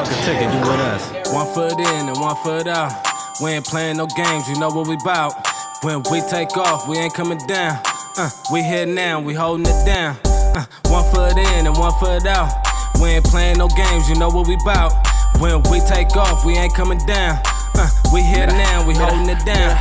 Book a ticket, you with us. 1 foot in and 1 foot out. We ain't playing no games, you know what we bout. When we take off, we ain't coming down. We here now, we holding it down. 1 foot in and 1 foot out. We ain't playing no games, you know what we bout. When we take off, we ain't coming down. We here now, we holding it down.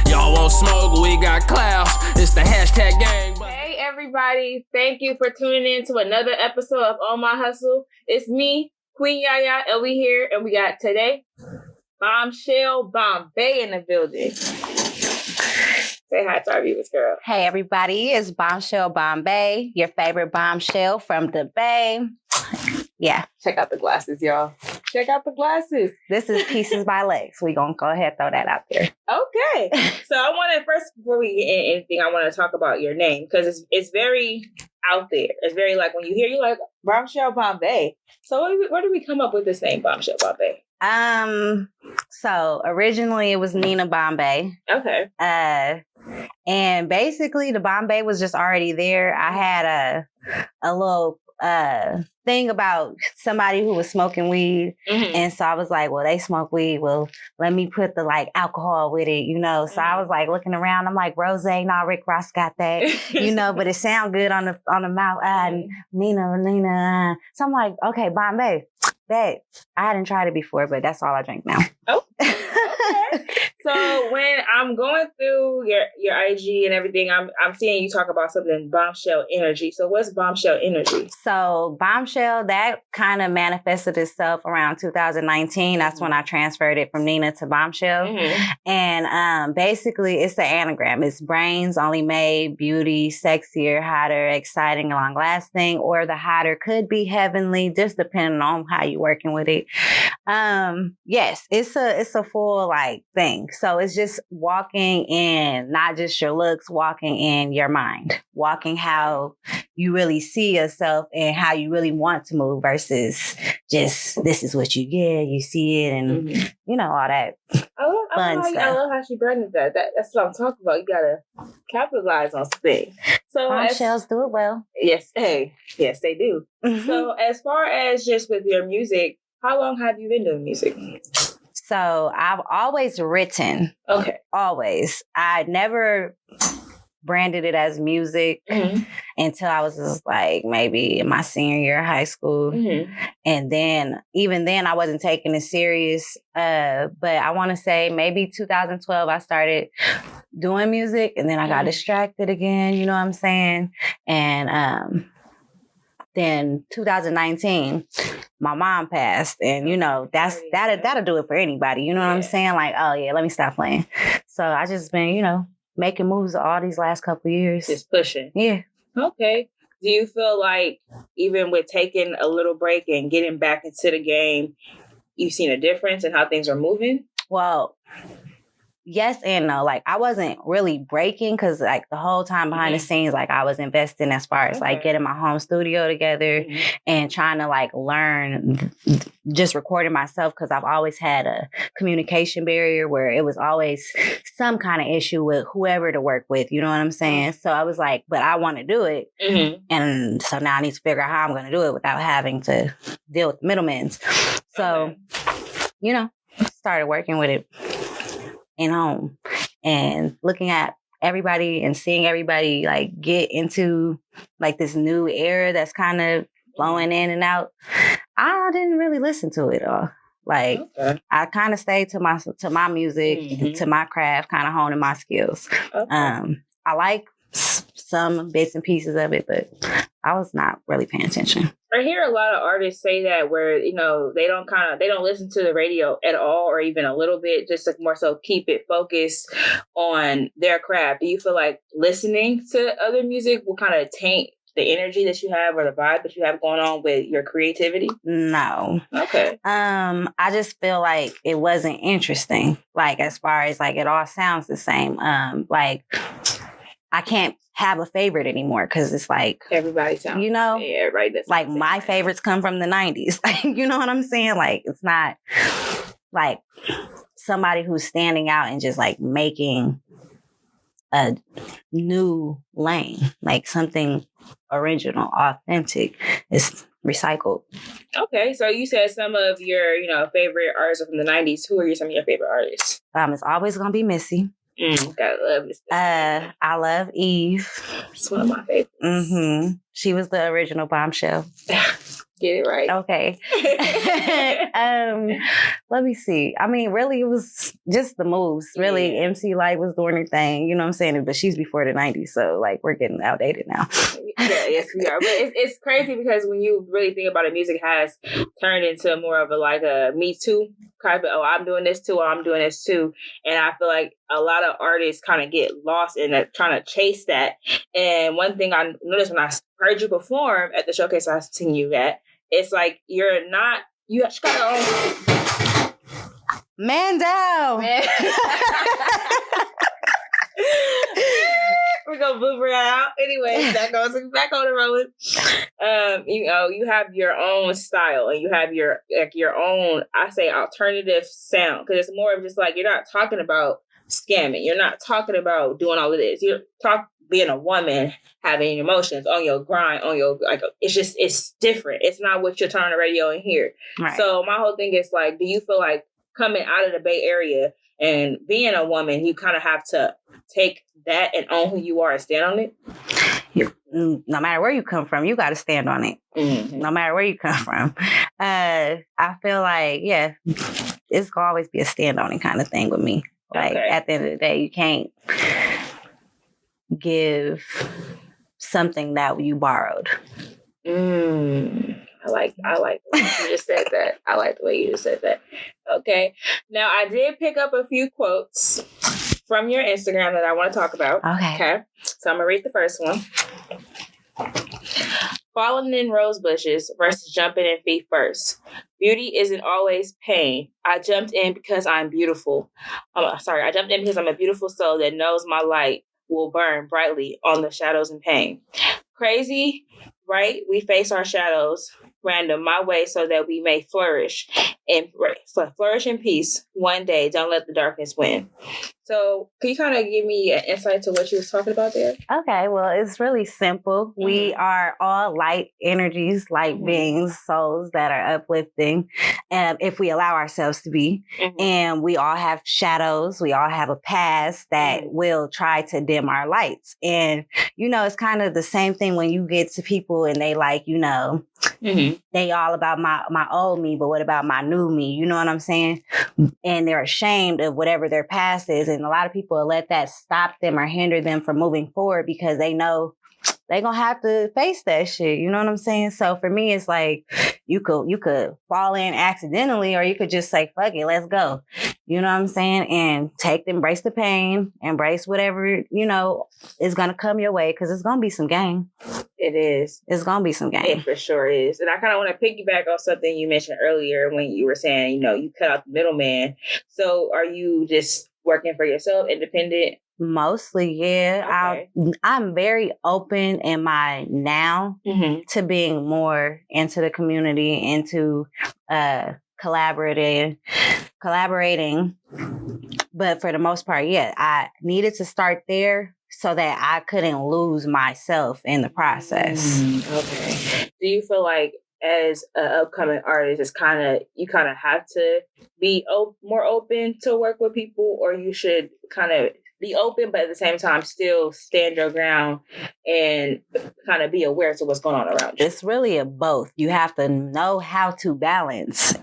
Y'all want smoke, we got clouds. It's the hashtag gang. Hey everybody, thank you for tuning in to another episode of On My Hustle. It's me, Queen Yaya, and we here, and we got today BombShell Bombayy in the building. Say hi to our viewers, girl. Hey everybody, it's BombShell Bombayy, your favorite bombshell from the Bay. Yeah. Check out the glasses, y'all. Check out the glasses. This is Pieces by Lex. We gonna go ahead and throw that out there. Okay. So I want to first, before we get into anything, I want to talk about your name because it's very out there. It's very like when you hear, you're like BombShell Bombayy. So where did we come up with this name, BombShell Bombayy? So originally it was Nina Bombayy. Okay. And basically the Bombayy was just already there. I had a little thing about somebody who was smoking weed. Mm-hmm. And so I was like, well, they smoke weed. Well, let me put the like alcohol with it, you know? So I was like looking around. I'm like, Rose, nah, Rick Ross got that, you know, but it sound good on the mouth. Nina. So I'm like, okay, Bombayy. That I hadn't tried it before, but that's all I drink now. Oh, okay. So when I'm going through your IG and everything, I'm seeing you talk about something bombshell energy. So what's bombshell energy? So bombshell, that kind of manifested itself around 2019. That's when I transferred it from Nina to bombshell. Mm-hmm. And basically it's the anagram. It's brains only made, beauty, sexier, hotter, exciting, long lasting, or the hotter could be heavenly, just depending on how you working with it. Yes, it's a full like thing. So it's just walking in, not just your looks, walking in your mind, walking how you really see yourself and how you really want to move versus just this is what you get, you see it, and you know all that fun stuff. I love how she branded that. That's what I'm talking about. You gotta capitalize on something. So Bombshells do it well. Yes, yes they do. Mm-hmm. So as far as just with your music, how long have you been doing music? So I've always written. Okay. Always. I never branded it as music until I was just like maybe in my senior year of high school. Mm-hmm. And then, even then, I wasn't taking it serious. But I want to say maybe 2012, I started doing music and then I got distracted again, you know what I'm saying? And then 2019, my mom passed, and you know that'll do it for anybody. You know what I'm saying? Like, oh yeah, let me stop playing. So I just been, making moves all these last couple of years, just pushing. Yeah. Okay. Do you feel like even with taking a little break and getting back into the game, you've seen a difference in how things are moving? Well, yes and no. Like I wasn't really breaking because like the whole time behind the scenes, like I was investing as far as like getting my home studio together and trying to like learn just recording myself because I've always had a communication barrier where it was always some kind of issue with whoever to work with. You know what I'm saying? So I was like, but I want to do it. Mm-hmm. And so now I need to figure out how I'm going to do it without having to deal with middlemen. So, started working with it in home and looking at everybody and seeing everybody like get into like this new era that's kind of blowing in and out. I didn't really listen to it all. Like I kind of stayed to my music, to my craft, kind of honing my skills. Okay. I like some bits and pieces of it, but I was not really paying attention. I hear a lot of artists say that where, they don't listen to the radio at all or even a little bit, just to more so keep it focused on their craft. Do you feel like listening to other music will kind of taint the energy that you have or the vibe that you have going on with your creativity? No. Okay. I just feel like it wasn't interesting. Like as far as like it all sounds the same. Like I can't have a favorite anymore because it's like everybody sounds right. That's like my favorites come from the 90s. Like you know what I'm saying? Like it's not like somebody who's standing out and just like making a new lane, like something original, authentic. It's recycled. Okay, so you said some of your, favorite artists are from the 90s. Who are some of your favorite artists? It's always gonna be Missy. Gotta love this. I love Eve. It's one of my favorites. She was the original Bombshell. Get it right. Okay. Let me see. I mean, really, it was just the moves. Really, MC Light was doing her thing. You know what I'm saying? But she's before the 90s, so like we're getting outdated now. Yes, we are. But it's crazy because when you really think about it, music has turned into more of a Me Too kind of. Oh, I'm doing this too. Or I'm doing this too. And I feel like a lot of artists kind of get lost in that, trying to chase that. And one thing I noticed when I heard you perform at the showcase I seen you at, it's like you're not. You just gotta man down. We're gonna blooper out. Anyway, back on the road. You have your own style and you have your own, I say, alternative sound, because it's more of just like you're not talking about scamming. You're not talking about doing all of this. You're being a woman, having emotions, on your grind, it's different. It's not what you're turning on the radio and hear. Right. So my whole thing is like, do you feel like coming out of the Bay Area and being a woman, you kind of have to take that and own who you are and stand on it? No matter where you come from, you got to stand on it. Mm-hmm. No matter where you come from. I feel like, it's going to always be a stand on it kind of thing with me. Like, at the end of the day, you can't give something that you borrowed. I like the way you just said that. I like the way you just said that. Okay. Now, I did pick up a few quotes from your Instagram that I want to talk about. Okay. So I'm going to read the first one. Falling in rose bushes versus jumping in feet first. Beauty isn't always pain. I jumped in because I'm beautiful. I jumped in because I'm a beautiful soul that knows my light will burn brightly on the shadows and pain. Crazy, right? We face our shadows random my way so that we may flourish in peace one day. Don't let the darkness win. So can you kind of give me an insight to what you was talking about there? Okay, well, it's really simple. Mm-hmm. We are all light energies, light beings, souls that are uplifting, if we allow ourselves to be. Mm-hmm. And we all have shadows. We all have a past that will try to dim our lights. And, it's kind of the same thing when you get to people and they they all about my old me, but what about my new me? You know what I'm saying? And they're ashamed of whatever their past is. And a lot of people will let that stop them or hinder them from moving forward because they know they're going to have to face that shit. You know what I'm saying? So for me, it's like you could fall in accidentally or you could just say, fuck it, let's go. You know what I'm saying? And embrace the pain, embrace whatever, is going to come your way because it's going to be some game. It is. It's going to be some game. It for sure is. And I kind of want to piggyback on something you mentioned earlier when you were saying, you cut out the middleman. So are you just working for yourself, independent? Mostly, yeah. Okay. I'm very open in my now to being more into the community, into collaborating. But for the most part, I needed to start there so that I couldn't lose myself in the process. Okay. Do you feel like as an upcoming artist, you kind of have to be more open to work with people, or you should kind of be open, but at the same time still stand your ground and kind of be aware to what's going on around you? It's really a both. You have to know how to balance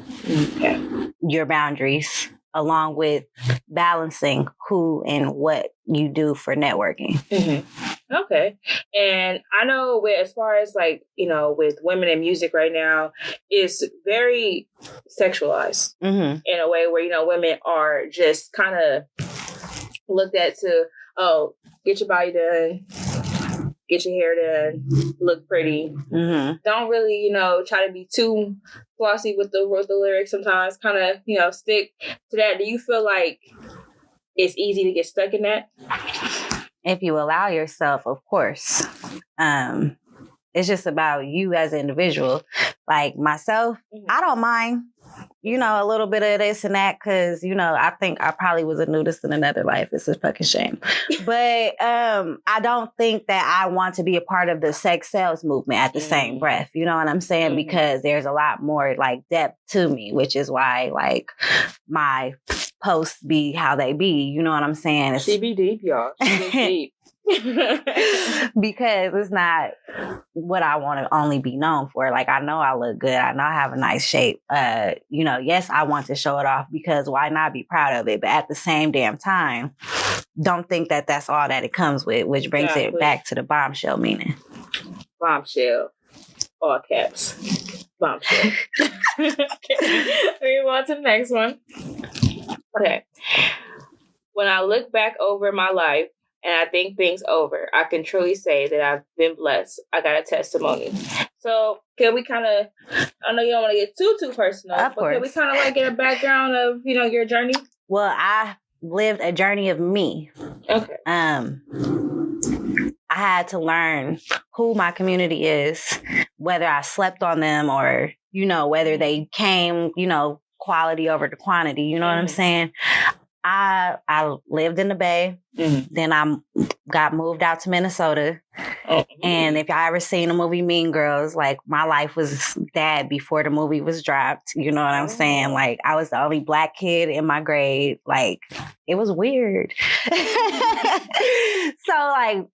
your boundaries along with balancing who and what you do for networking. Mm-hmm. Okay. And I know as far as with women in music right now, it's very sexualized in a way where, women are just kind of looked at to, get your body done, get your hair done, look pretty. Mm-hmm. Don't really, try to be too flossy with the lyrics sometimes, kind of, stick to that. Do you feel like it's easy to get stuck in that? If you allow yourself, of course. It's just about you as an individual. Like myself, I don't mind you know, a little bit of this and that because, you know, I think I probably was a nudist in another life. It's a fucking shame. But I don't think that I want to be a part of the sex sales movement at the same breath. You know what I'm saying? Because there's a lot more like depth to me, which is why like my posts be how they be. You know what I'm saying? She be deep, y'all. She be deep. Because it's not what I want to only be known for. Like, I know I look good. I know I have a nice shape. You know, yes, I want to show it off because why not be proud of it? But at the same damn time, don't think that that's all that it comes with, which brings it back to the bombshell meaning. Bombshell. All caps. Bombshell. Okay. We move on to the next one. Okay. When I look back over my life, and I think things over, I can truly say that I've been blessed. I got a testimony. So can we kind of, I know you don't want to get too personal, but can we kind of like get a background of, you know, your journey? Well, I lived a journey of me. Okay. I had to learn who my community is, whether I slept on them or, you know, whether they came, you know, quality over the quantity. You know what I'm saying? I lived in the Bay. Then I got moved out to Minnesota. And if y'all ever seen the movie Mean Girls, like my life was that before the movie was dropped. You know what I'm saying? Like I was the only Black kid in my grade. Like it was weird. So like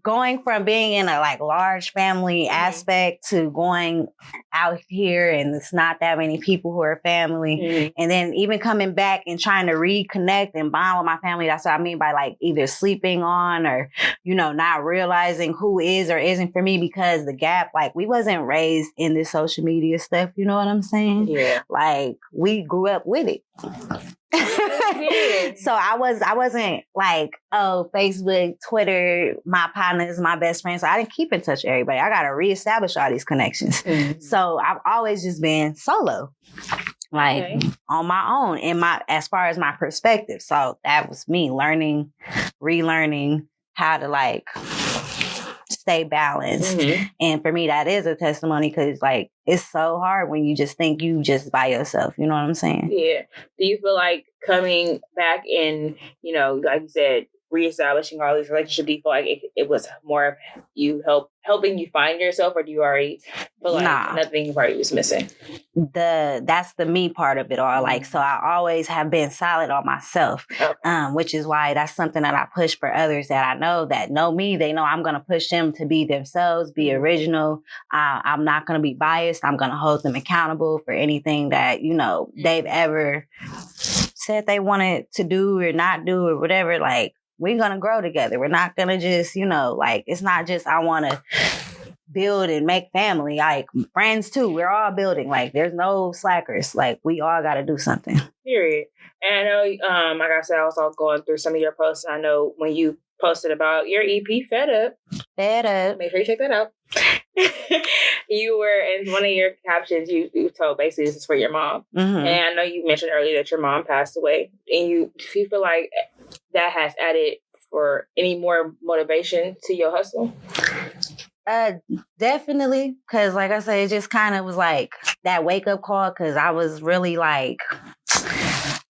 going from being in a like large family aspect to going out here and it's not that many people who are family. And then even coming back and trying to reconnect and bond with my family. That's what I mean by like either sleeping on or, you know, not realizing who is or isn't for me because the gap, like we wasn't raised in this social media stuff. You know what I'm saying? Yeah. Like we grew up with it. So I wasn't like, oh, Facebook, Twitter, my partners, my best friends. So I didn't keep in touch with everybody. I got to reestablish all these connections. So I've always just been solo. Like on my own as far as my perspective. So that was me learning, relearning how to like stay balanced. And for me, that is a testimony because like it's so hard when you just think you just by yourself. You know what I'm saying? Yeah. Do you feel like coming back and, you know, like you said, reestablishing all these relationships, do you feel like it was more of you helping you find yourself, or do you already feel like nothing part was missing? That's the me part of it all. Like, so I always have been solid on myself, which is why that's something that I push for others that I know that know me. They know I'm going to push them to be themselves, be original. I'm not going to be biased. I'm going to hold them accountable for anything that, you know, they've ever said they wanted to do or not do or whatever. Like, we're going to grow together. We're not going to just, you know, like, it's not just I want to build and make family. Like, friends, too. We're all building. Like, there's no slackers. Like, we all got to do something. Period. And I know, like I said, I was all going through some of your posts. I know when you posted about your EP, Fed Up. Make sure you check that out. You were, in one of your captions, you told basically this is for your mom. And I know you mentioned earlier that your mom passed away. And you feel like that has added for any more motivation to your hustle? Definitely. Because like I said, it just kind of was like that wake up call because I was really like,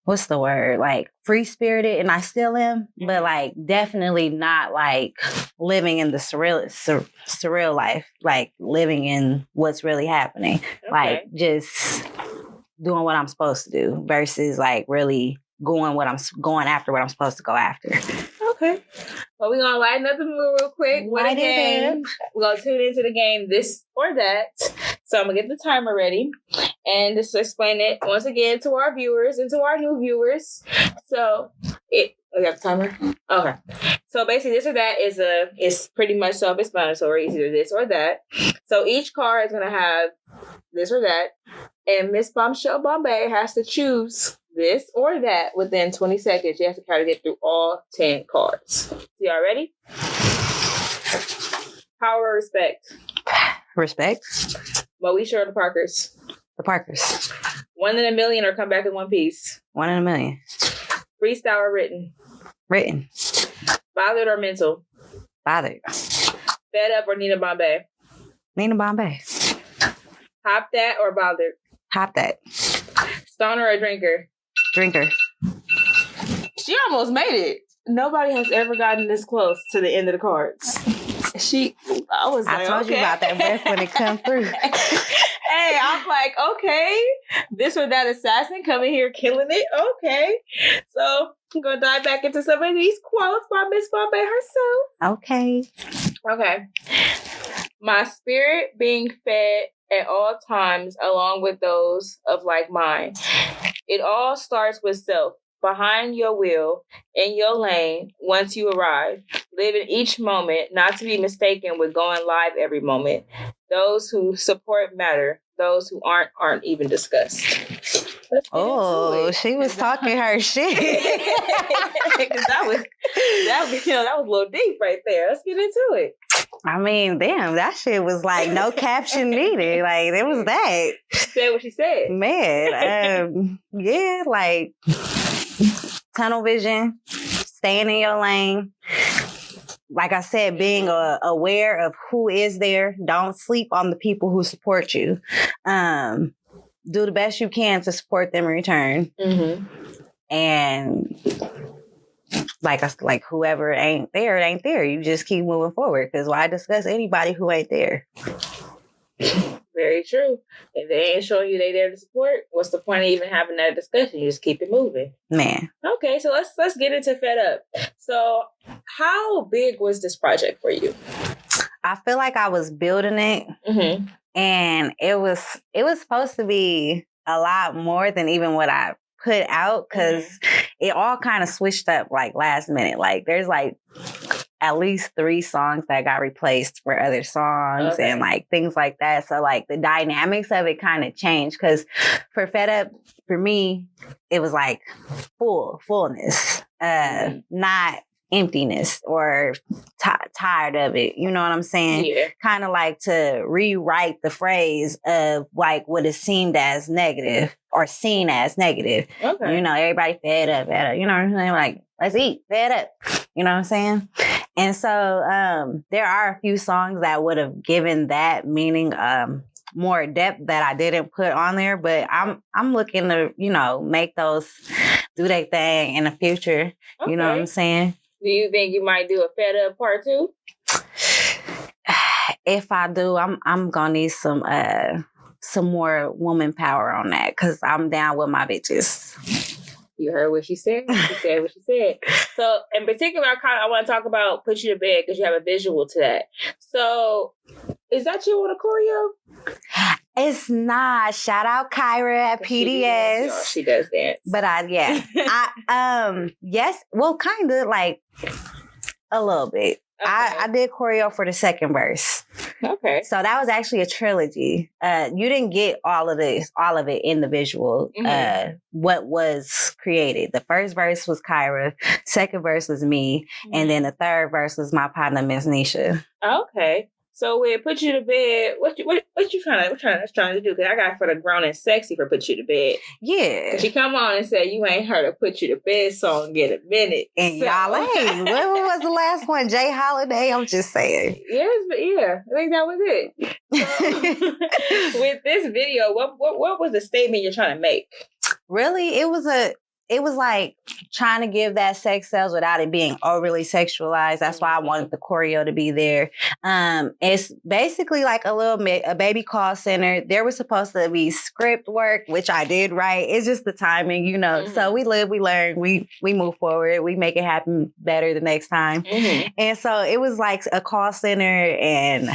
what's the word? Like free spirited, and I still am, but like definitely not like living in the surreal life, like living in what's really happening. Like just doing what I'm supposed to do versus like really going after what I'm supposed to go after. Okay. Well, we're gonna lighten up the mood real quick. What a game. We're gonna tune into the game This or That. So I'm gonna get the timer ready and just explain it once again to our viewers and to our new viewers. So we got the timer? Okay. So basically This or That is pretty much self-explanatory. It's either this or that. So each card is gonna have this or that. And Miss BombShell Bombayy has to choose this or that within 20 seconds. You have to try to get through all 10 cards. So y'all ready? Power or respect? Respect. Moesha or the Parkers? The Parkers. 1 in a million or come back in one piece? 1 in a million. Freestyle or written? Written. Bothered or mental? Bothered. Fed Up or Nina Bombay? Nina Bombay. Hop That or Bothered? Hop That. Stoner or drinker? Drinker. She almost made it. Nobody has ever gotten this close to the end of the cards. I told you about that breath when it come through. Hey, I'm like, okay, this or that assassin coming here killing it. Okay. So I'm going to dive back into some of these quotes by Miss Bombayy herself. Okay. Okay. My spirit being fed at all times along with those of like mind. It all starts with self. Behind your wheel, in your lane, once you arrive. Live in each moment, not to be mistaken with going live every moment. Those who support matter. Those who aren't even discussed. Oh, she was talking her shit. that was a little deep right there. Let's get into it. I mean, damn, that shit was like no caption needed. Like, it was that. She said what she said. Man, yeah, like tunnel vision, staying in your lane. Like I said, being aware of who is there. Don't sleep on the people who support you. Do the best you can to support them in return. Mm-hmm. And like whoever ain't there, it ain't there. You just keep moving forward. Because why discuss anybody who ain't there? Very true. If they ain't showing you they there to support, what's the point of even having that discussion? You just keep it moving. Man. Okay, so let's get into Fed Up. So how big was this project for you? I feel like I was building it, mm-hmm. and it was supposed to be a lot more than even what I put out, because mm-hmm. it all kind of switched up like last minute. Like there's like at least 3 songs that got replaced for other songs, okay. and like things like that. So like the dynamics of it kind of changed, because for Fed Up, for me, it was like fullness, not emptiness or tired of it. You know what I'm saying? Yeah. Kind of like to rewrite the phrase of like what is seemed as negative or seen as negative. Okay. You know, everybody fed up. You know what I'm saying? Like, let's eat, fed up. You know what I'm saying? And so there are a few songs that would have given that meaning more depth that I didn't put on there, but I'm looking to, you know, make those do their thing in the future. Okay. You know what I'm saying? Do you think you might do a Fed Up part 2? If I do, I'm gonna need some more woman power on that, because I'm down with my bitches. You heard what she said? She said what she said. So, in particular, I want to talk about Put You to Bed, because you have a visual to that. So, is that you on a choreo? It's not. Shout out Kyra at PDS. She does dance. But yes, well, kind of like a little bit. Okay. I did choreo for the second verse. Okay. So that was actually a trilogy. You didn't get all of it in the visual. Mm-hmm. What was created. The first verse was Kyra, second verse was me, mm-hmm. and then the third verse was my partner, Miss Nisha. Okay. So with Put You to Bed, what you trying to do? Because I got for the grown and sexy for Put You to Bed. Yeah. Because she come on and said you ain't heard a Put You to Bed song in a minute. And so. Y'all ain't. What was the last one? Jay Holiday? I'm just saying. Yes, but yeah, I think that was it. So, with this video, what was the statement you're trying to make? Really, it was like trying to give that sex sells without it being overly sexualized. That's why I wanted the choreo to be there. It's basically like a baby call center. There was supposed to be script work, which I did write. It's just the timing, you know. Mm-hmm. So we live, we learn, we move forward, we make it happen better the next time. Mm-hmm. And so it was like a call center, and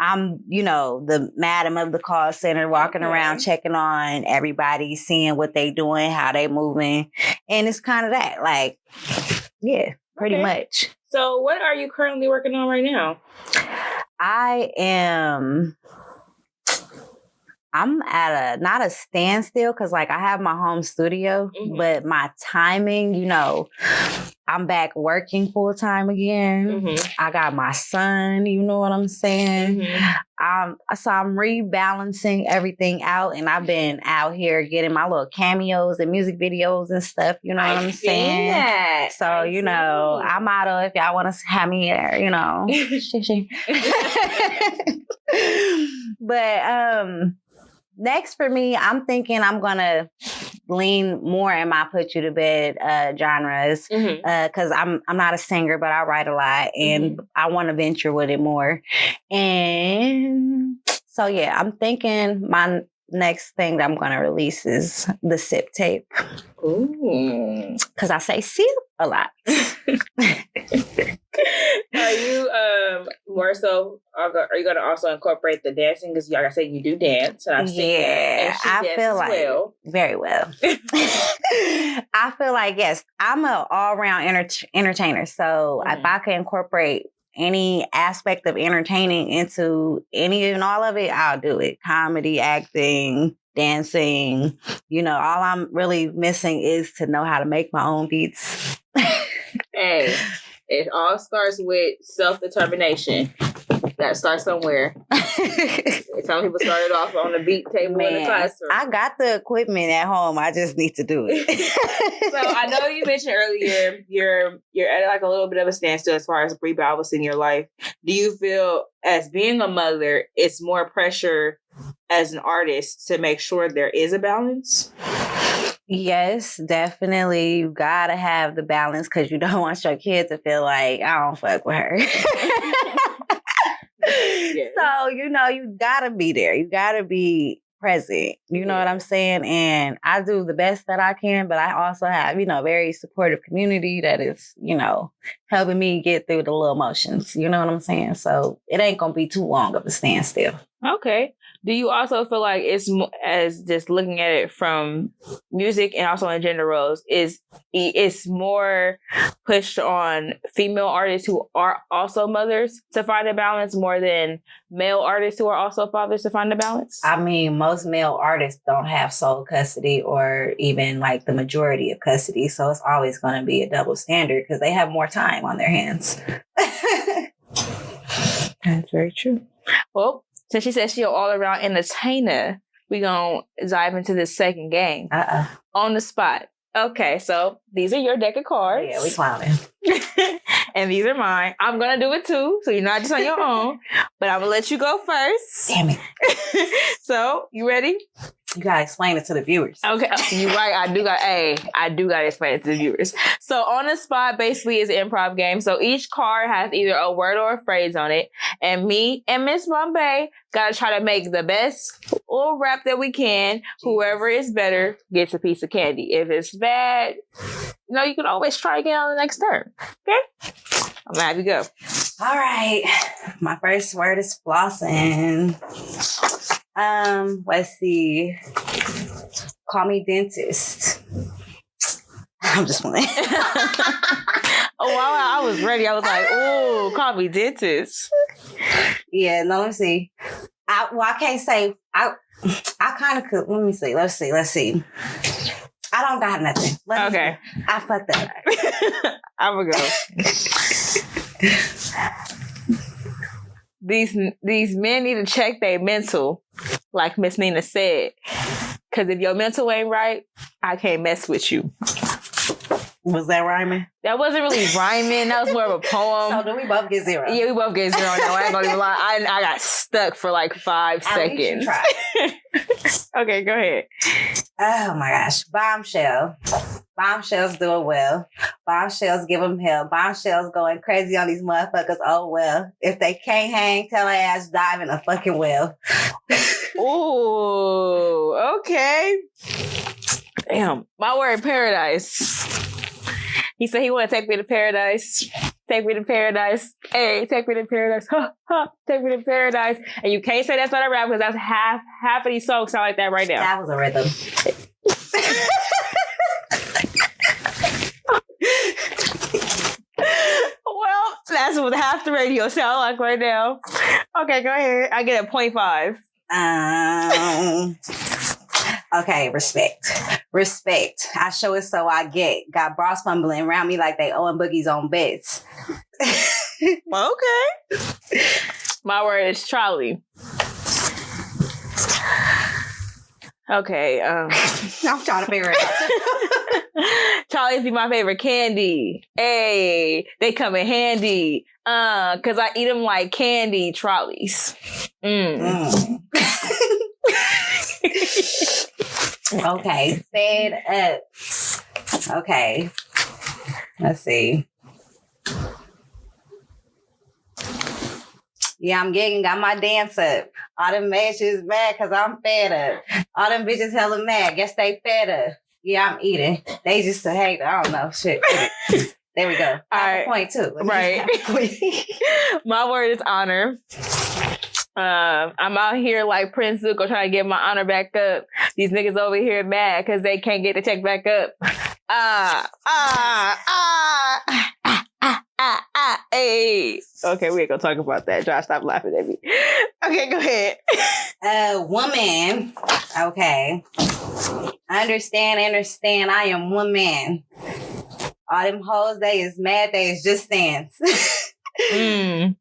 I'm, you know, the madam of the call center, walking around, checking on everybody, seeing what they doing, how they moving. And it's kind of that, like, yeah, pretty much. So what are you currently working on right now? I'm at not a standstill, because like I have my home studio, mm-hmm. but my timing, you know, I'm back working full time again. Mm-hmm. I got my son, you know what I'm saying? Mm-hmm. So I'm rebalancing everything out, and I've been out here getting my little cameos and music videos and stuff, you know what I'm saying? That. So, you know, I'm out of, if y'all want to have me there, you know. next for me, I'm thinking I'm gonna lean more in my put you to bed genres because I'm not a singer, but I write a lot and I want to venture with it more. And so yeah, I'm thinking my next thing that I'm gonna release is the sip tape. Ooh, because I say sip a lot. Are you more so? Are you going to also incorporate the dancing? Because like I said, you do dance. And I've seen that. And I feel like very well. I feel like yes, I'm an all-round entertainer. So if I can incorporate any aspect of entertaining into any and all of it, I'll do it. Comedy, acting, dancing. You know, all I'm really missing is to know how to make my own beats. Hey, it all starts with self-determination. That starts somewhere. Some people started off on the beat table in the classroom. I got the equipment at home. I just need to do it. So I know you mentioned earlier you're at like a little bit of a standstill as far as rebalancing in your life. Do you feel as being a mother, it's more pressure as an artist to make sure there is a balance? Yes, definitely. You gotta have the balance because you don't want your kid to feel like I don't fuck with her. Yes. So, you know, you gotta be there. You gotta be present. You know what I'm saying? And I do the best that I can, but I also have, you know, a very supportive community that is, you know, helping me get through the little emotions. You know what I'm saying? So it ain't gonna be too long of a standstill. Okay. Do you also feel like it's as just looking at it from music and also in gender roles it's more pushed on female artists who are also mothers to find a balance more than male artists who are also fathers to find a balance? I mean, most male artists don't have sole custody or even like the majority of custody. So it's always going to be a double standard because they have more time on their hands. That's very true. Well, since she said she's an all-around entertainer, we're going to dive into this second game. On the spot. Okay, so these are your deck of cards. Yeah, we clowning. And these are mine. I'm going to do it too, so you're not just on your own. But I'm going to let you go first. Damn it. So, you ready? You gotta explain it to the viewers. Okay, you're right. I do gotta explain it to the viewers. So on the spot basically is an improv game. So each card has either a word or a phrase on it, and me and Miss Bombayy gotta try to make the best little rap that we can. Whoever is better gets a piece of candy. If it's bad, you know, you can always try again on the next turn. Okay, I'm gonna have you go. All right, my first word is flossing. Let's see. Call me dentist. I'm just playing. Oh, wow, I was ready. I was like, oh, call me dentist. Yeah, no, let me see. I can't say. I kind of could. Let me see. Let's see. I don't got nothing. Okay. I fucked up. I'm going to go. These men need to check their mental, like Miss Nina said. Because if your mental ain't right, I can't mess with you. Was that rhyming? That wasn't really rhyming. That was more of a poem. So do we both get 0? Yeah, we both get 0. No, I ain't gonna even lie. I got stuck for like 5 seconds. Least you tried. Okay, go ahead. Oh my gosh. Bombshell. Bombshells do it well. Bombshells give them hell. Bombshells going crazy on these motherfuckers. Oh well. If they can't hang, tell their ass dive in a fucking well. Ooh, okay. Damn. My word, paradise. He said he want to take me to paradise. Take me to paradise. Hey, take me to paradise. Ha, ha, take me to paradise. And you can't say that's not a rap because that's half of these songs sound like that right now. That was a rhythm. Well, that's what half the radio sound like right now. Okay, go ahead. I get a 0.5. Okay, respect. I show it so I get. Got bras fumbling around me like they owing boogies on beds. Okay. My word is trolley. Okay. I'm trying to figure it out. Trolleys be my favorite candy. Hey, they come in handy. Cause I eat them like candy trolleys. Okay, fed up. Okay, let's see. Yeah, I'm gigging, got my dance up. All them bitches mad because I'm fed up. All them bitches hella mad. Guess they fed up. Yeah, I'm eating. They just hate. I don't know. Shit. There we go. All right. Point two. Right. My word is honor. I'm out here like Prince Zuko trying to get my honor back up. These niggas over here mad because they can't get the check back up. Hey. Okay, we ain't gonna talk about that. Josh, stop laughing at me. Okay, go ahead. Woman. Okay. Understand. I am woman. All them hoes, they is mad. They is just stands. I'm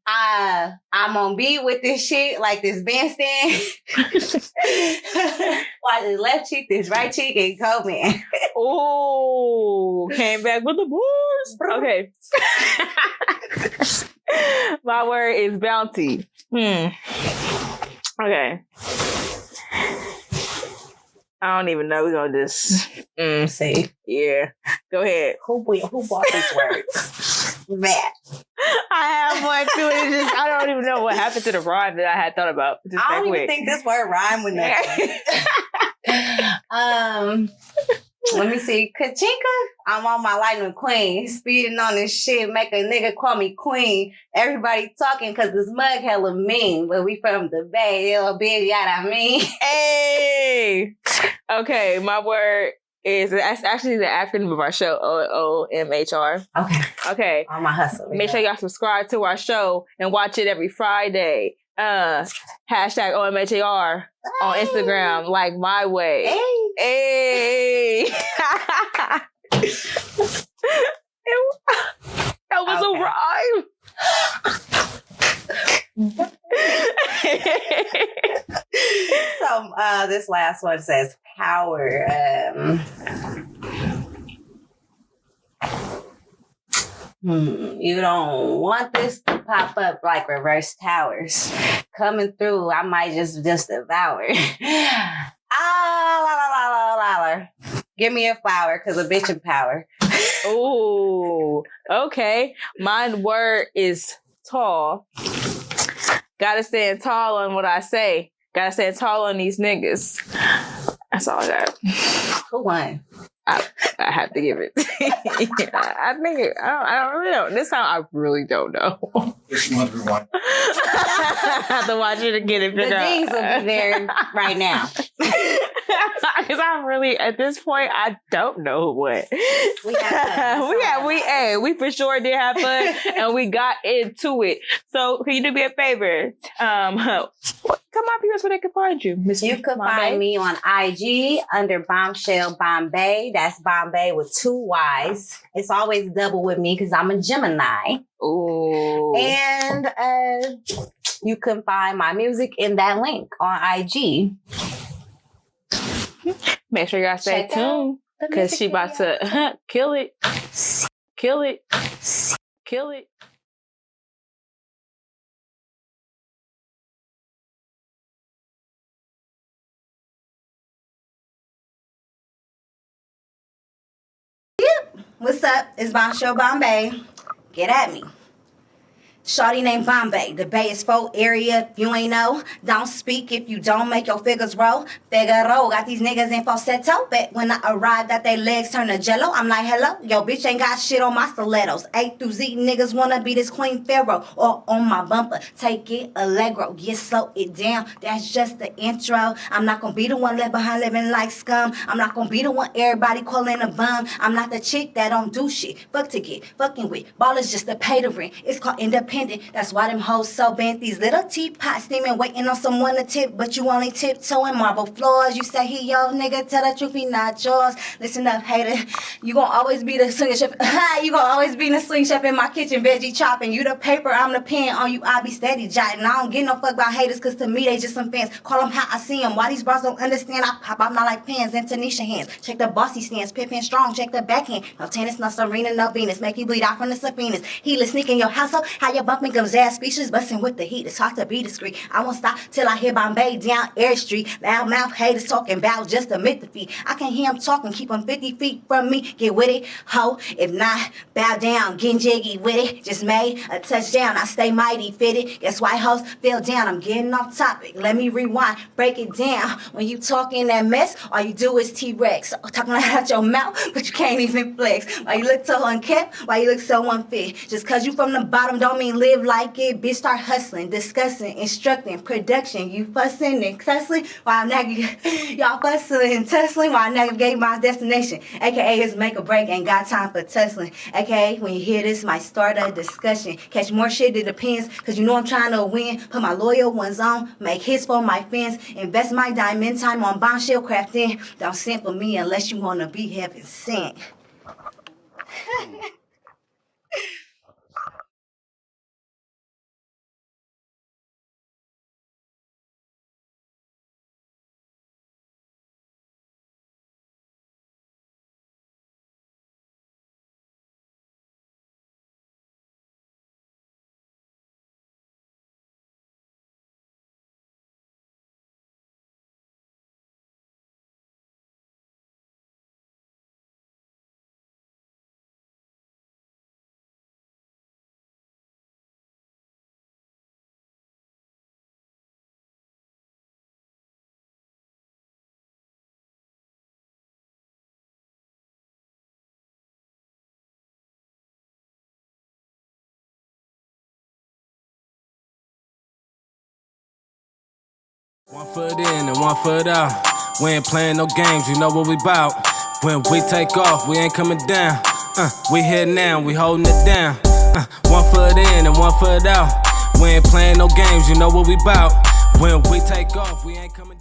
on beat with this shit, like this bandstand. Watch this left cheek, this right cheek, and go, man. Oh, came back with the boars. Okay. My word is bounty. Okay. I don't even know. We're gonna just See. Yeah. Go ahead. Who bought these words? Matt. I have one too. It's just I don't even know what happened to the rhyme that I had thought about. Just I don't even think this word rhyme with nothing. Let me see. Kachinka, I'm on my lightning queen. Speeding on this shit, make a nigga call me queen. Everybody talking because this mug hella mean. But we from the Bay, little bitch, you know what I mean? Hey! Okay, my word is that's actually the acronym of our show, OMHR. Okay. On my hustle. Make sure y'all subscribe to our show and watch it every Friday. Hashtag OMHAR on Instagram, like my way. Hey. That was a rhyme. So this last one says power. You don't want this to pop up like reverse towers. Coming through, I might just devour. Give me a flower, because a bitch in power. Ooh, okay. My word is tall. Gotta stand tall on what I say. Gotta stand tall on these niggas. That's all I got. Who won? I have to give it. I think I don't really know. This time I really don't know. Which one we want? I have to watch it again and figure The out. things will be there right now. Because I'm really at this point I don't know what. We for sure did have fun and we got into it. So can you do me a favor? Come up here so they can find you, Miss. You can find me on IG under BombShell Bombayy. That's Bombay with 2 Y's. It's always double with me because I'm a Gemini. Ooh. And you can find my music in that link on IG. Make sure y'all stay tuned because she about to kill it. Kill it. Kill it. What's up? It's BombShell Bombayy. Get at me. Shorty named Bombay. The Bay is 4 area. If you ain't know, don't speak if you don't make your figures roll. Figaro, got these niggas in falsetto. Bet when I arrived that they legs turn to jello. I'm like, hello, yo, bitch ain't got shit on my stilettos. A through Z niggas wanna be this Queen Pharaoh. Or on my bumper, take it Allegro. Yeah, slow it down. That's just the intro. I'm not gonna be the one left behind living like scum. I'm not gonna be the one everybody calling a bum. I'm not the chick that don't do shit. Fuck to get fucking with. Ball is just to pay the rent. It's called independent. That's why them hoes so bent. These little teapots steaming, waiting on someone to tip, but you only tiptoeing marble floors. You say he yo nigga, tell the truth, he not yours. Listen up, hater. You gon' always be the swing chef. You gon' always be the swing chef in my kitchen, veggie chopping. You the paper, I'm the pen. On you, I be steady jotting. I don't get no fuck about haters, cause to me they just some fans. Call them how I see them. Why these bras don't understand? I pop out not like pans and Tanisha hands. Check the bossy stance, Pippin strong. Check the backhand. No tennis, no Serena, no Venus. Make you bleed out from the Safinas. Healer sneak in your household. How your your bumping comes ass speeches, busting with the heat. It's hard to be discreet. I won't stop till I hear Bombayy down Air Street. Loud mouth haters talking about just admit defeat. I can't hear them talking, keep them 50 feet from me. Get with it, ho. If not, bow down, getting jiggy with it. Just made a touchdown, I stay mighty fitted. Guess why hoes fell down? I'm getting off topic. Let me rewind, break it down. When you talking that mess, all you do is T-Rex. Talking out your mouth, but you can't even flex. Why you look so unkept? Why you look so unfit? Just cause you from the bottom don't mean live like it. Bitch, start hustling, discussing, instructing, production. You fussing and cussing while y'all fussing and tussling while I navigate my destination. AKA is make or break, ain't got time for tussling. AKA when you hear this might start a discussion. Catch more shit, it depends, cause you know I'm trying to win. Put my loyal ones on, make hits for my fans. Invest my diamond time on BombShell crafting. Don't send for me unless you wanna be heaven sent. One foot in and one foot out. We ain't playing no games, you know what we bout. When we take off, we ain't coming down. We here now, we holding it down. One foot in and one foot out. We ain't playing no games, you know what we bout. When we take off, we ain't coming down.